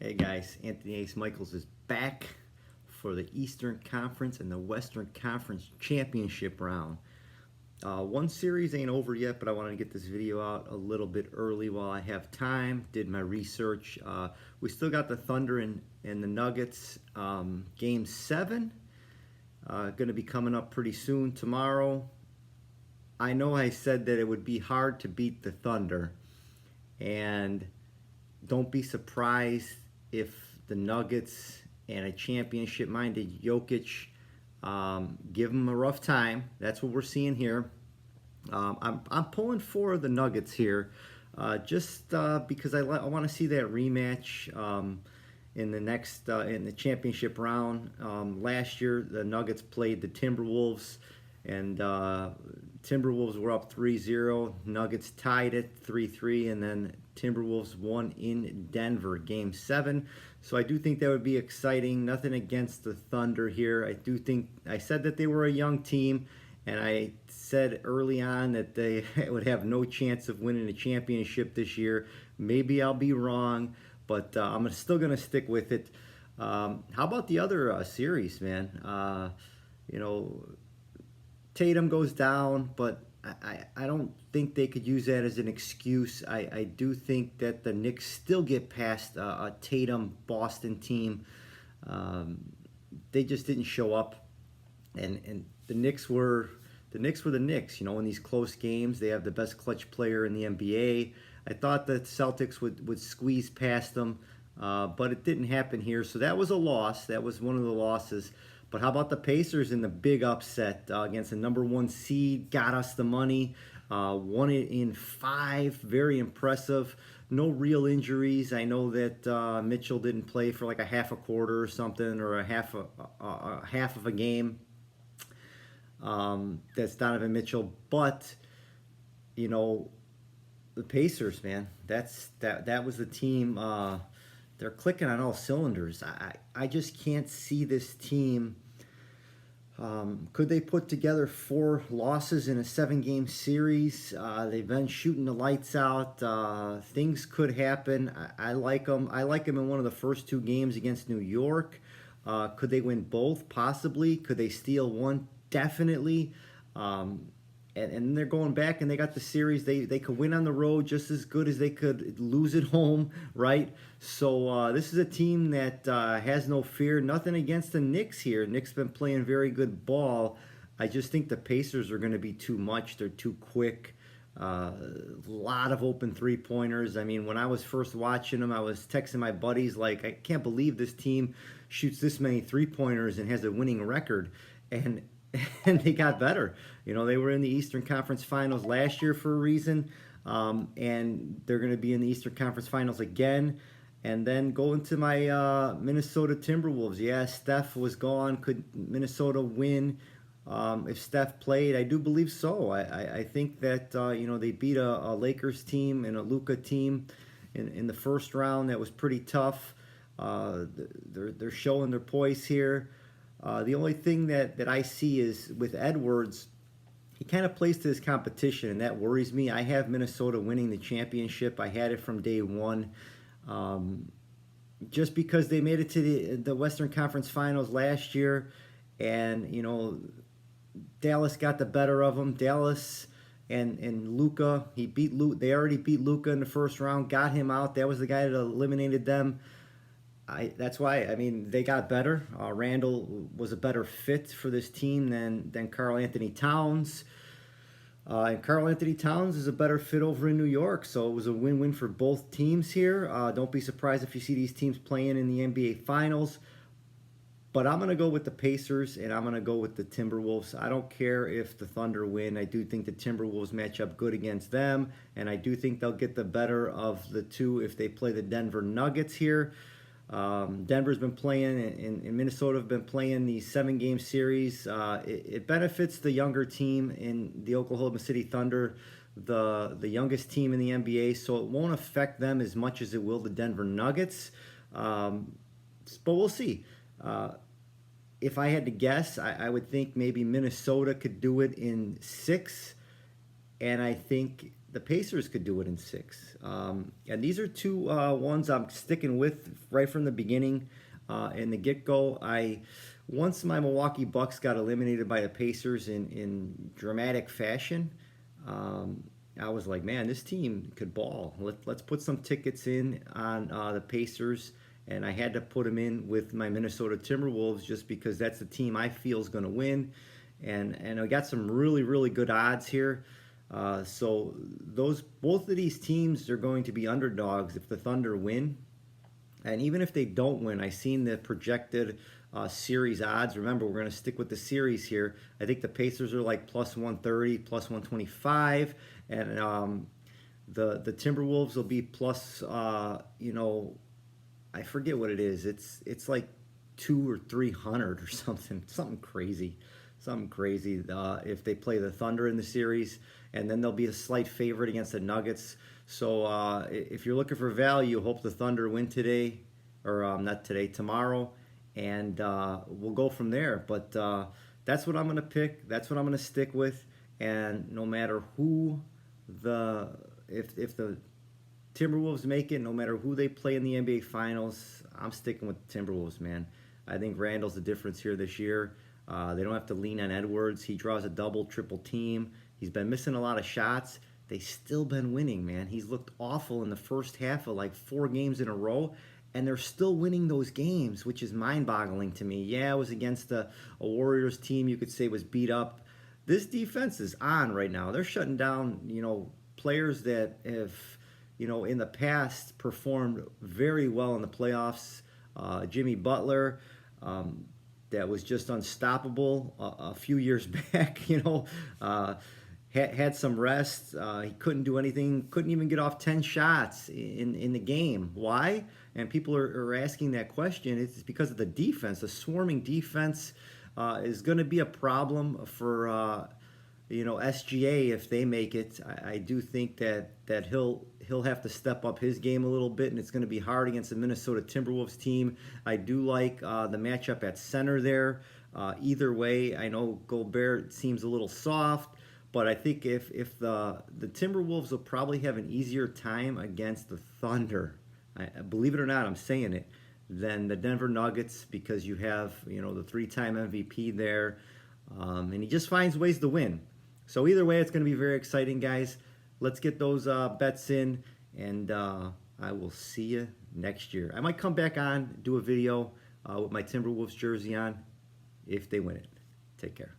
Hey guys, Anthony Ace Michaels is back for the Eastern Conference and the Western Conference Championship round. One series ain't over yet, but I wanted to get this video out a little bit early while I have time. Did my research. We still got the Thunder and the Nuggets. Game 7 going to be coming up pretty soon tomorrow. I know I said that it would be hard to beat the Thunder, and don't be surprised if the Nuggets and a championship-minded Jokic give them a rough time. That's what we're seeing here. I'm pulling for the Nuggets here, just because I want to see that rematch in the next in the championship round. Last year, the Nuggets played the Timberwolves, and Timberwolves were up 3-0. Nuggets tied it 3-3, and then Timberwolves won in Denver, Game 7. So I do think that would be exciting. Nothing against the Thunder here. I said that they were a young team, and I said early on that they would have no chance of winning a championship this year. Maybe I'll be wrong, but I'm still going to stick with it. How about the other series, man? Tatum goes down, but I don't think they could use that as an excuse. I do think that the Knicks still get past a Tatum Boston team. They just didn't show up, and the Knicks were the Knicks. In these close games, they have the best clutch player in the NBA. I thought the Celtics would squeeze past them, but it didn't happen here. So that was a loss. That was one of the losses. But how about the Pacers in the big upset against the #1 seed? Got us the money. Won it in 5. Very impressive. No real injuries. I know that Mitchell didn't play for like a half a quarter or something, or a half of a game. That's Donovan Mitchell. But the Pacers, man, that was the team. They're clicking on all cylinders. I just can't see this team. Could they put together 4 losses in a 7-game series? They've been shooting the lights out. Things could happen. I like them. I like them in one of the first 2 games against New York. Could they win both? Possibly. Could they steal one? Definitely. And they're going back, and they got the series. They could win on the road just as good as they could lose at home, right? So this is a team that has no fear. Nothing against the Knicks here. Knicks been playing very good ball. I just think the Pacers are going to be too much. They're too quick. A lot of open three-pointers. I mean, when I was first watching them, I was texting my buddies like, I can't believe this team shoots this many three-pointers and has a winning record. And they got better. They were in the Eastern Conference Finals last year for a reason, and they're going to be in the Eastern Conference Finals again. And then go into my Minnesota Timberwolves. Yeah, Steph was gone. Could Minnesota win if Steph played? I do believe so. I think that they beat a Lakers team and a Luka team in the first round. That was pretty tough. They're showing their poise here. The only thing that I see is with Edwards, he kind of plays to his competition, and that worries me. I have Minnesota winning the championship. I had it from day one. Just because they made it to the Western Conference Finals last year, and Dallas got the better of them. Dallas and Luka, they already beat Luka in the first round, got him out. That was the guy that eliminated them. That's why, they got better. Randall was a better fit for this team than Karl Anthony Towns. And Karl Anthony Towns is a better fit over in New York. So it was a win-win for both teams here. Don't be surprised if you see these teams playing in the NBA Finals. But I'm going to go with the Pacers, and I'm going to go with the Timberwolves. I don't care if the Thunder win. I do think the Timberwolves match up good against them. And I do think they'll get the better of the two if they play the Denver Nuggets here. Denver's been playing, and Minnesota have been playing these 7-game series. It benefits the younger team in the Oklahoma City Thunder, the youngest team in the NBA, so it won't affect them as much as it will the Denver Nuggets. But we'll see. If I had to guess, I would think maybe Minnesota could do it in 6, and I think the Pacers could do it in 6. And these are two ones I'm sticking with right from the beginning. In the get-go, once my Milwaukee Bucks got eliminated by the Pacers in dramatic fashion, I was like, man, this team could ball. Let's put some tickets in on the Pacers, and I had to put them in with my Minnesota Timberwolves just because that's the team I feel is going to win, and I got some really, really good odds here. So both of these teams are going to be underdogs if the Thunder win. And even if they don't win, I've seen the projected series odds. Remember, we're going to stick with the series here. I think the Pacers are like plus 130, plus 125, and the Timberwolves will be plus, I forget what it is. It's like 200 or 300 or something crazy. If they play the Thunder in the series, and then they'll be a slight favorite against the Nuggets. So if you're looking for value, hope the Thunder win today, or not today, tomorrow, and we'll go from there. But that's what I'm going to pick. That's what I'm going to stick with. And no matter who if the Timberwolves make it, no matter who they play in the NBA Finals, I'm sticking with the Timberwolves, man. I think Randall's the difference here this year. They don't have to lean on Edwards. He draws a double, triple team. He's been missing a lot of shots. They've still been winning, man. He's looked awful in the first half of like 4 games in a row, and they're still winning those games, which is mind-boggling to me. Yeah, it was against a Warriors team you could say was beat up. This defense is on right now. They're shutting down, players that have, in the past performed very well in the playoffs. Jimmy Butler, that was just unstoppable a few years back, had some rest. He couldn't do anything, couldn't even get off 10 shots in the game. Why? And people are asking that question. It's because of the defense. The swarming defense is going to be a problem for SGA if they make it. I do think that he'll have to step up his game a little bit, and it's going to be hard against the Minnesota Timberwolves team. I do like the matchup at center there. Either way, I know Gobert seems a little soft, but I think if the Timberwolves will probably have an easier time against the Thunder, believe it or not, I'm saying it, than the Denver Nuggets, because you have the 3-time MVP there, and he just finds ways to win. So either way, it's going to be very exciting, guys. Let's get those bets in, and I will see you next year. I might come back on, do a video with my Timberwolves jersey on if they win it. Take care.